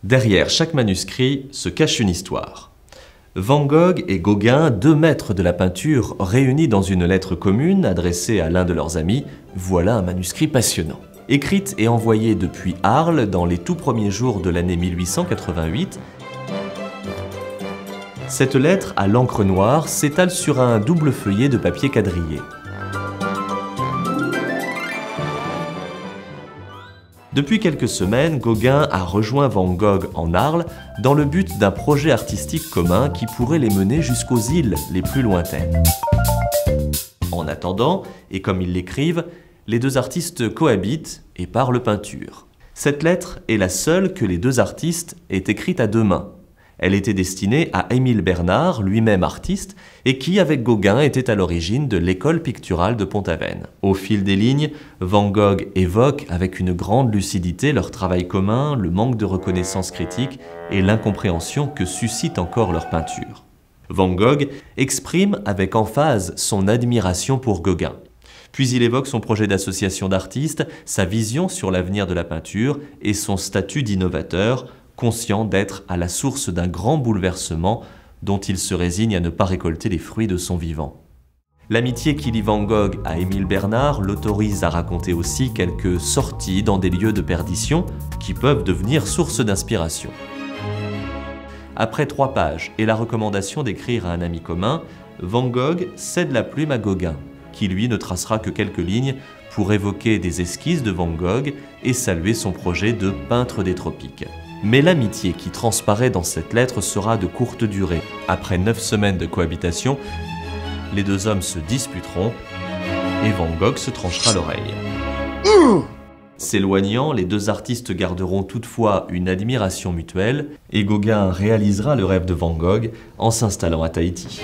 Derrière chaque manuscrit se cache une histoire. Van Gogh et Gauguin, deux maîtres de la peinture, réunis dans une lettre commune adressée à l'un de leurs amis, voilà un manuscrit passionnant. Écrite et envoyée depuis Arles dans les tout premiers jours de l'année 1888, cette lettre à l'encre noire s'étale sur un double feuillet de papier quadrillé. Depuis quelques semaines, Gauguin a rejoint Van Gogh en Arles dans le but d'un projet artistique commun qui pourrait les mener jusqu'aux îles les plus lointaines. En attendant, et comme ils l'écrivent, les deux artistes cohabitent et parlent peinture. Cette lettre est la seule que les deux artistes aient écrite à deux mains. Elle était destinée à Émile Bernard, lui-même artiste, et qui, avec Gauguin, était à l'origine de l'école picturale de Pont-Aven. Au fil des lignes, Van Gogh évoque avec une grande lucidité leur travail commun, le manque de reconnaissance critique et l'incompréhension que suscite encore leur peinture. Van Gogh exprime avec emphase son admiration pour Gauguin. Puis il évoque son projet d'association d'artistes, sa vision sur l'avenir de la peinture et son statut d'innovateur, conscient d'être à la source d'un grand bouleversement dont il se résigne à ne pas récolter les fruits de son vivant. L'amitié qui lie Van Gogh à Émile Bernard l'autorise à raconter aussi quelques sorties dans des lieux de perdition qui peuvent devenir source d'inspiration. Après 3 pages et la recommandation d'écrire à un ami commun, Van Gogh cède la plume à Gauguin, qui lui ne tracera que quelques lignes pour évoquer des esquisses de Van Gogh et saluer son projet de peintre des tropiques. Mais l'amitié qui transparaît dans cette lettre sera de courte durée. Après 9 semaines de cohabitation, les deux hommes se disputeront et Van Gogh se tranchera l'oreille. S'éloignant, les deux artistes garderont toutefois une admiration mutuelle et Gauguin réalisera le rêve de Van Gogh en s'installant à Tahiti.